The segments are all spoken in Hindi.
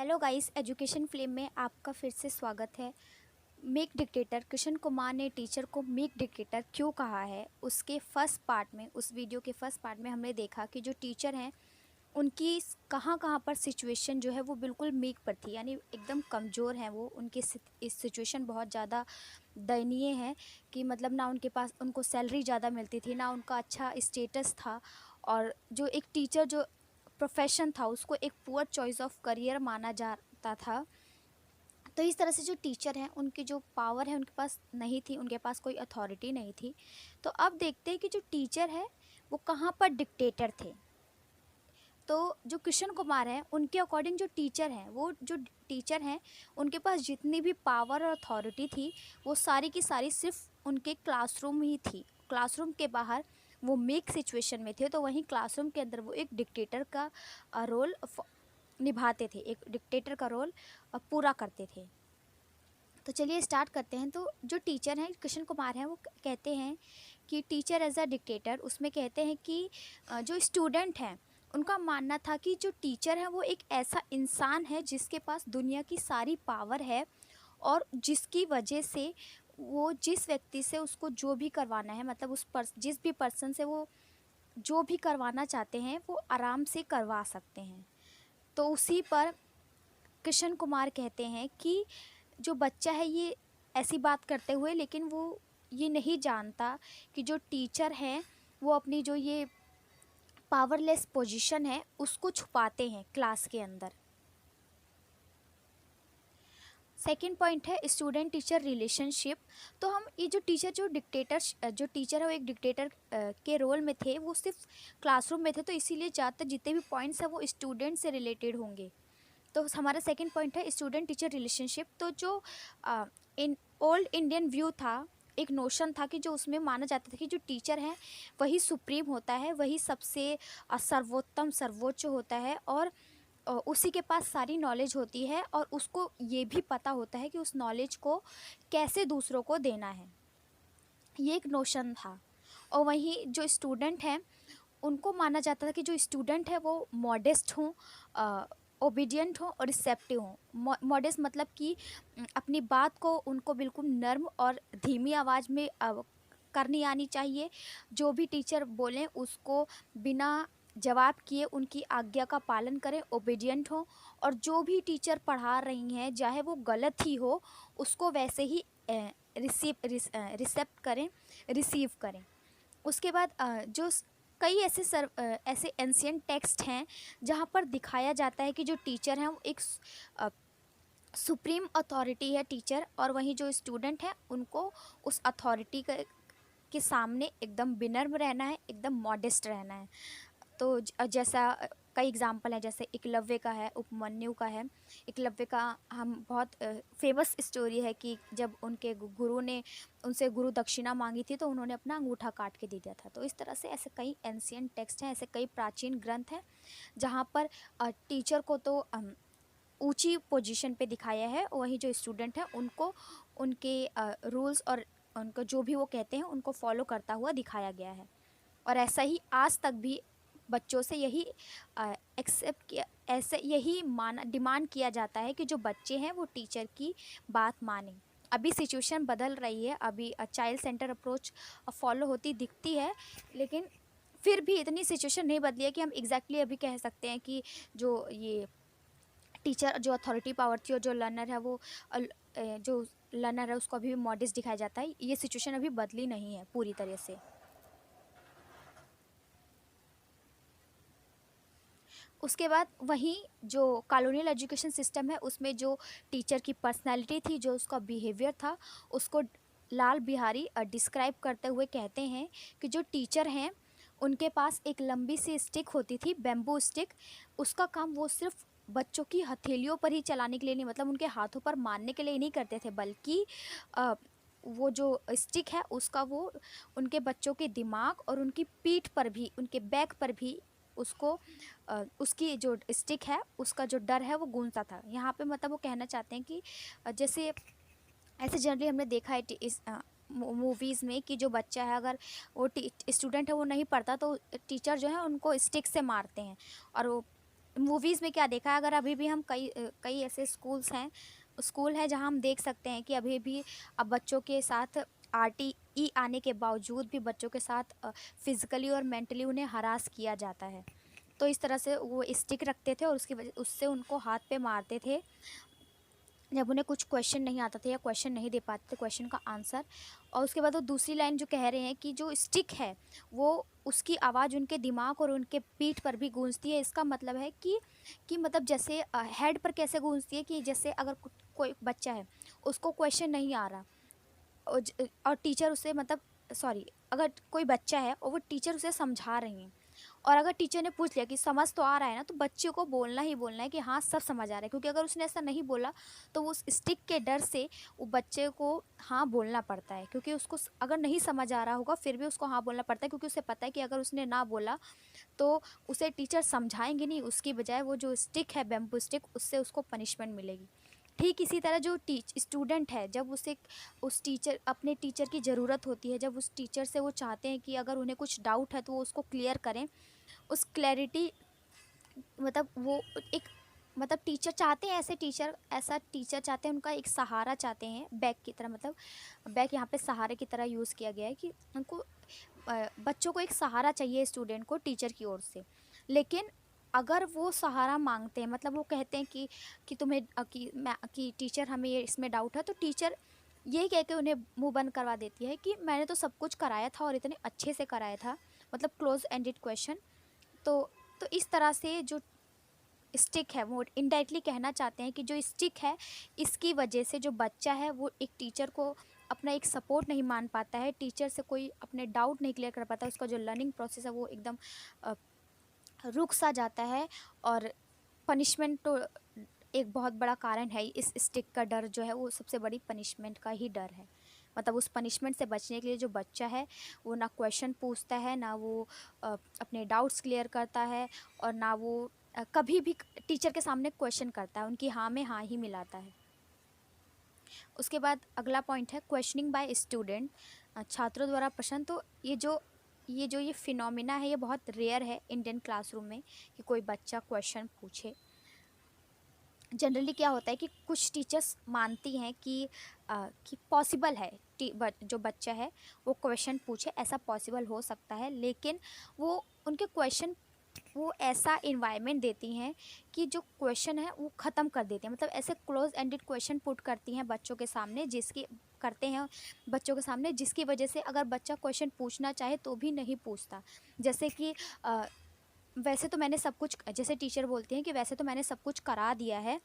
हेलो गाइस, एजुकेशन फ्लेम में आपका फिर से स्वागत है। मेक डिक्टेटर किशन कुमार ने टीचर को मेक डिक्टेटर क्यों कहा है, उसके फर्स्ट पार्ट में, उस वीडियो के फर्स्ट पार्ट में हमने देखा कि जो टीचर हैं उनकी कहाँ कहाँ पर सिचुएशन जो है वो बिल्कुल मेक पर थी, यानी एकदम कमज़ोर हैं वो। उनकी इस सिचुएशन बहुत ज़्यादा दयनीय है कि मतलब ना उनके पास उनको सैलरी ज़्यादा मिलती थी, ना उनका अच्छा स्टेटस था, और जो एक टीचर जो प्रोफेशन था उसको एक पुअर चॉइस ऑफ करियर माना जाता था। तो इस तरह से जो टीचर हैं उनकी जो पावर है उनके पास नहीं थी, उनके पास कोई अथॉरिटी नहीं थी। तो अब देखते हैं कि जो टीचर है वो कहाँ पर डिक्टेटर थे। तो जो किशन कुमार हैं उनके अकॉर्डिंग जो टीचर हैं, वो जो टीचर हैं उनके पास जितनी भी पावर और अथॉरिटी थी वो सारी की सारी सिर्फ उनके क्लासरूम ही थी। क्लासरूम के बाहर वो मेक सिचुएशन में थे, तो वहीं क्लासरूम के अंदर वो एक डिक्टेटर का रोल निभाते थे, एक डिक्टेटर का रोल पूरा करते थे। तो चलिए स्टार्ट करते हैं। तो जो टीचर हैं किशन कुमार हैं वो कहते हैं कि टीचर एज अ डिक्टेटर, उसमें कहते हैं कि जो स्टूडेंट हैं उनका मानना था कि जो टीचर है वो एक ऐसा इंसान है जिसके पास दुनिया की सारी पावर है, और जिसकी वजह से वो जिस व्यक्ति से उसको जो भी करवाना है, मतलब जिस भी पर्सन से वो जो भी करवाना चाहते हैं वो आराम से करवा सकते हैं। तो उसी पर किशन कुमार कहते हैं कि जो बच्चा है ये ऐसी बात करते हुए, लेकिन वो ये नहीं जानता कि जो टीचर हैं वो अपनी जो ये पावरलेस पोजीशन है उसको छुपाते हैं क्लास के अंदर। सेकेंड पॉइंट है स्टूडेंट टीचर रिलेशनशिप। तो हम ये जो टीचर है वो एक डिक्टेटर के रोल में थे, वो सिर्फ क्लासरूम में थे, तो इसीलिए ज़्यादातर जितने भी पॉइंट्स हैं वो स्टूडेंट से रिलेटेड होंगे। तो हमारा सेकंड पॉइंट है स्टूडेंट टीचर रिलेशनशिप। तो जो इन ओल्ड इंडियन व्यू था, एक नोशन था कि जो उसमें माना जाता था कि जो टीचर है वही सुप्रीम होता है, वही सबसे सर्वोत्तम सर्वोच्च होता है, और उसी के पास सारी नॉलेज होती है, और उसको ये भी पता होता है कि उस नॉलेज को कैसे दूसरों को देना है। ये एक नोशन था। और वहीं जो स्टूडेंट हैं उनको माना जाता था कि जो स्टूडेंट है वो मॉडेस्ट हों, ओबीडियंट हों और रिसेप्टिव हों। मॉडेस्ट मतलब कि अपनी बात को उनको बिल्कुल नर्म और धीमी आवाज़ में करनी आनी चाहिए। जो भी टीचर बोलें उसको बिना जवाब किए उनकी आज्ञा का पालन करें, ओबीडियंट हों, और जो भी टीचर पढ़ा रही हैं चाहे वो गलत ही हो उसको वैसे ही रिसेप्ट करें, रिसीव करें। उसके बाद जो कई ऐसे एंशियंट टेक्स्ट हैं जहाँ पर दिखाया जाता है कि जो टीचर हैं वो एक सुप्रीम अथॉरिटी है टीचर, और वहीं जो स्टूडेंट हैं उनको उस अथॉरिटी के सामने एकदम विनम्र रहना है, एकदम मॉडेस्ट रहना है। तो जैसा कई एग्जाम्पल है, जैसे एकलव्य का है, उपमन्यु का है। एकलव्य का हम बहुत फेमस स्टोरी है कि जब उनके गुरु ने उनसे गुरु दक्षिणा मांगी थी तो उन्होंने अपना अंगूठा काट के दे दिया था। तो इस तरह से ऐसे कई एंशियंट टेक्स्ट हैं, ऐसे कई प्राचीन ग्रंथ हैं जहाँ पर टीचर को तो ऊंची पोजीशन पे दिखाया है, वहीं जो स्टूडेंट है उनको उनके रूल्स और उनको जो भी वो कहते हैं उनको फॉलो करता हुआ दिखाया गया है। और ऐसा ही आज तक भी बच्चों से यही एक्सेप्ट किया, ऐसे यही डिमांड किया जाता है कि जो बच्चे हैं वो टीचर की बात मानें। अभी सिचुएशन बदल रही है, अभी चाइल्ड सेंटर अप्रोच फॉलो होती दिखती है, लेकिन फिर भी इतनी सिचुएशन नहीं बदली है कि हम एग्जैक्टली अभी कह सकते हैं कि जो ये टीचर जो अथॉरिटी पावर थी और जो लर्नर है वो जो लर्नर है उसको अभी भी मॉडेस्ट दिखाया जाता है। ये सिचुएशन अभी बदली नहीं है पूरी तरह से। उसके बाद वहीं जो कॉलोनियल एजुकेशन सिस्टम है उसमें जो टीचर की पर्सनैलिटी थी, जो उसका बिहेवियर था, उसको लाल बिहारी डिस्क्राइब करते हुए कहते हैं कि जो टीचर हैं उनके पास एक लंबी सी स्टिक होती थी, बैम्बू स्टिक। उसका काम वो सिर्फ बच्चों की हथेलियों पर ही चलाने के लिए नहीं, मतलब उनके हाथों पर मारने के लिए नहीं करते थे, बल्कि वो जो स्टिक है उसका वो उनके बच्चों के दिमाग और उनकी पीठ पर भी, उनके बैक पर भी उसको उसकी जो स्टिक है उसका जो डर है वो गूंजता था। यहाँ पे मतलब वो कहना चाहते हैं कि जैसे ऐसे जनरली हमने देखा है इस मूवीज़ में कि जो बच्चा है अगर वो स्टूडेंट है वो नहीं पढ़ता तो टीचर जो है उनको स्टिक से मारते हैं, और वो मूवीज़ में क्या देखा है, अगर अभी भी हम कई ऐसे स्कूल है जहाँ हम देख सकते हैं कि अभी भी अब बच्चों के साथ आरटीई आने के बावजूद भी बच्चों के साथ फिज़िकली और मेंटली उन्हें हरास किया जाता है। तो इस तरह से वो स्टिक रखते थे और उसकी वजह उससे उनको हाथ पे मारते थे जब उन्हें कुछ क्वेश्चन नहीं आता था या क्वेश्चन नहीं दे पाते थे क्वेश्चन का आंसर। और उसके बाद वो दूसरी लाइन जो कह रहे हैं कि जो स्टिक है वो उसकी आवाज़ उनके दिमाग और उनके पीठ पर भी गूंजती है। इसका मतलब है कि मतलब जैसे हेड पर कैसे गूंजती है, कि जैसे अगर कोई बच्चा है उसको क्वेश्चन नहीं आ रहा और टीचर उसे मतलब सॉरी, अगर कोई बच्चा है और वो टीचर उसे समझा रही हैं और अगर टीचर ने पूछ लिया कि समझ तो आ रहा है ना, तो बच्चे को बोलना ही बोलना है कि हाँ सब समझ आ रहा है, क्योंकि अगर उसने ऐसा नहीं बोला तो वो उस स्टिक के डर से वो बच्चे को हाँ बोलना पड़ता है, क्योंकि उसको अगर नहीं समझ आ रहा होगा फिर भी उसको हाँ बोलना पड़ता है, क्योंकि उसे पता है कि अगर उसने ना बोला तो उसे टीचर समझाएंगे नहीं, उसकी बजाय वो जो स्टिक है बैम्बू स्टिक उससे उसको पनिशमेंट मिलेगी। ठीक इसी तरह जो स्टूडेंट है जब उसे उस टीचर अपने टीचर की ज़रूरत होती है, जब उस टीचर से वो चाहते हैं कि अगर उन्हें कुछ डाउट है तो वो उसको क्लियर करें, उस क्लैरिटी मतलब वो एक मतलब टीचर चाहते हैं, ऐसा टीचर चाहते हैं, उनका एक सहारा चाहते हैं बैग की तरह, मतलब बैग यहाँ पे सहारे की तरह यूज़ किया गया है कि उनको बच्चों को एक सहारा चाहिए स्टूडेंट को टीचर की ओर से। लेकिन अगर वो सहारा मांगते हैं, मतलब वो कहते हैं कि तुम्हें कि टीचर हमें ये इसमें डाउट है, तो टीचर यही कह के उन्हें मुंह बंद करवा देती है कि मैंने तो सब कुछ कराया था और इतने अच्छे से कराया था, मतलब क्लोज एंडेड क्वेश्चन। तो तो इस तरह से जो स्टिक है वो इनडायरेक्टली कहना चाहते हैं कि जो स्टिक है इसकी वजह से जो बच्चा है वो एक टीचर को अपना एक सपोर्ट नहीं मान पाता है, टीचर से कोई अपने डाउट नहीं क्लियर कर पाता, उसका जो लर्निंग प्रोसेस है वो एकदम रुक सा जाता है। और पनिशमेंट तो एक बहुत बड़ा कारण है, इस स्टिक का डर जो है वो सबसे बड़ी पनिशमेंट का ही डर है। मतलब उस पनिशमेंट से बचने के लिए जो बच्चा है वो ना क्वेश्चन पूछता है, ना वो अपने डाउट्स क्लियर करता है, और ना वो कभी भी टीचर के सामने क्वेश्चन करता है, उनकी हाँ में हाँ ही मिलाता है। उसके बाद अगला पॉइंट है क्वेश्चनिंग बाय स्टूडेंट, छात्रों द्वारा प्रश्न। तो ये फिनोमिना है, ये बहुत रेयर है इंडियन क्लासरूम में कि कोई बच्चा क्वेश्चन पूछे। जनरली क्या होता है कि कुछ टीचर्स मानती हैं कि पॉसिबल है जो बच्चा है वो क्वेश्चन पूछे, ऐसा पॉसिबल हो सकता है, लेकिन वो उनके क्वेश्चन वो ऐसा इन्वायरमेंट देती हैं कि जो क्वेश्चन है वो ख़त्म कर देती हैं, मतलब ऐसे क्लोज एंडेड क्वेश्चन पुट करती हैं बच्चों के सामने, जिसकी वजह से अगर बच्चा क्वेश्चन पूछना चाहे तो भी नहीं पूछता। जैसे कि वैसे तो मैंने सब कुछ, जैसे टीचर बोलती हैं कि वैसे तो मैंने सब कुछ करा दिया है,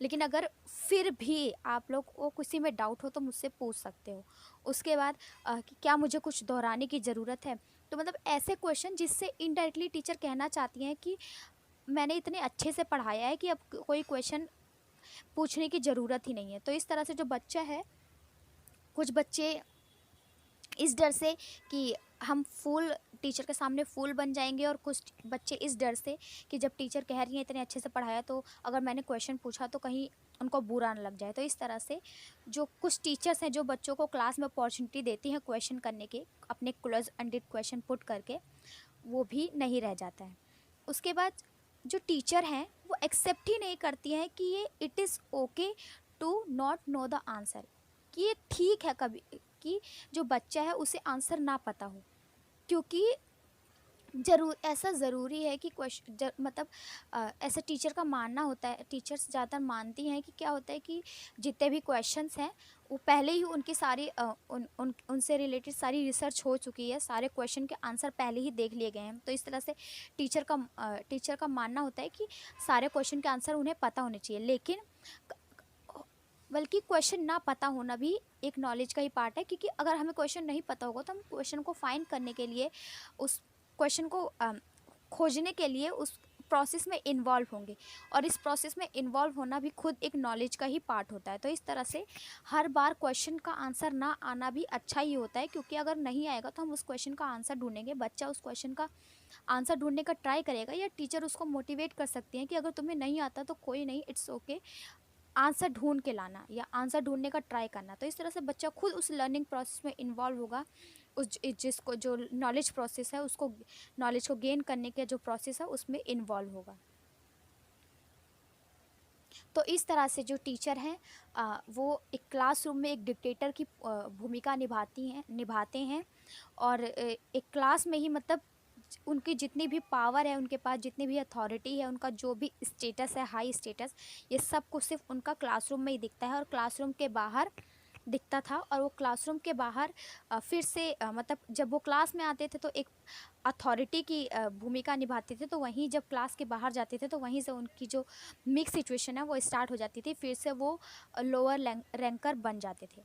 लेकिन अगर फिर भी आप लोग को किसी में डाउट हो तो मुझसे पूछ सकते हो। उसके बाद कि क्या मुझे कुछ दोहराने की ज़रूरत है, तो मतलब ऐसे क्वेश्चन जिससे इनडायरेक्टली टीचर कहना चाहती हैं कि मैंने इतने अच्छे से पढ़ाया है कि अब कोई क्वेश्चन पूछने की ज़रूरत ही नहीं है। तो इस तरह से जो बच्चा है, कुछ बच्चे इस डर से कि हम फूल टीचर के सामने फूल बन जाएंगे, और कुछ बच्चे इस डर से कि जब टीचर कह रही हैं इतने अच्छे से पढ़ाया तो अगर मैंने क्वेश्चन पूछा तो कहीं उनको बुरा ना लग जाए। तो इस तरह से जो कुछ टीचर्स हैं जो बच्चों को क्लास में अपॉर्चुनिटी देती हैं क्वेश्चन करने के, अपने क्लोज एंडेड क्वेश्चन पुट करके, वो भी नहीं रह जाता है। उसके बाद जो टीचर हैं वो एक्सेप्ट ही नहीं करती हैं कि ये it is okay to not know the answer, कि ये ठीक है कभी कि जो बच्चा है उसे आंसर ना पता हो, क्योंकि ऐसा ज़रूरी है कि मतलब ऐसा टीचर का मानना होता है, टीचर्स ज़्यादातर मानती हैं कि क्या होता है कि जितने भी क्वेश्चंस हैं वो पहले ही उनकी सारी उनसे रिलेटेड सारी रिसर्च हो चुकी है, सारे क्वेश्चन के आंसर पहले ही देख लिए गए हैं। तो इस तरह से टीचर का मानना होता है कि सारे क्वेश्चन के आंसर उन्हें पता होने चाहिए, लेकिन बल्कि क्वेश्चन ना पता होना भी एक नॉलेज का ही पार्ट है, क्योंकि अगर हमें क्वेश्चन नहीं पता होगा तो हम क्वेश्चन को फाइंड करने के लिए, उस क्वेश्चन को खोजने के लिए उस प्रोसेस में इन्वॉल्व होंगे, और इस प्रोसेस में इन्वॉल्व होना भी खुद एक नॉलेज का ही पार्ट होता है। तो इस तरह से हर बार क्वेश्चन का आंसर ना आना भी अच्छा ही होता है, क्योंकि अगर नहीं आएगा तो हम उस क्वेश्चन का आंसर ढूंढेंगे, बच्चा उस क्वेश्चन का आंसर ढूंढने का ट्राई करेगा, या टीचर उसको मोटिवेट कर सकती हैं कि अगर तुम्हें नहीं आता तो कोई नहीं, इट्स ओके, आंसर ढूंढ के लाना या आंसर ढूंढने का ट्राई करना। तो इस तरह से बच्चा खुद उस लर्निंग प्रोसेस में इन्वॉल्व होगा, जिसको जो नॉलेज प्रोसेस है उसको, नॉलेज को गेन करने के जो प्रोसेस है उसमें इन्वॉल्व होगा। तो इस तरह से जो टीचर हैं वो एक क्लासरूम में एक डिक्टेटर की भूमिका निभाते हैं। और एक क्लास में ही मतलब उनकी जितनी भी पावर है, उनके पास जितनी भी अथॉरिटी है, उनका जो भी स्टेटस है, हाई स्टेटस, ये सब कुछ सिर्फ उनका क्लासरूम में ही दिखता है और क्लासरूम के बाहर दिखता था। और वो क्लासरूम के बाहर फिर से मतलब जब वो क्लास में आते थे तो एक अथॉरिटी की भूमिका निभाते थे, तो वहीं जब क्लास के बाहर जाते थे तो वहीं से उनकी जो मिक्स सिचुएशन है वो स्टार्ट हो जाती थी, फिर से वो लोअर रैंकर बन जाते थे।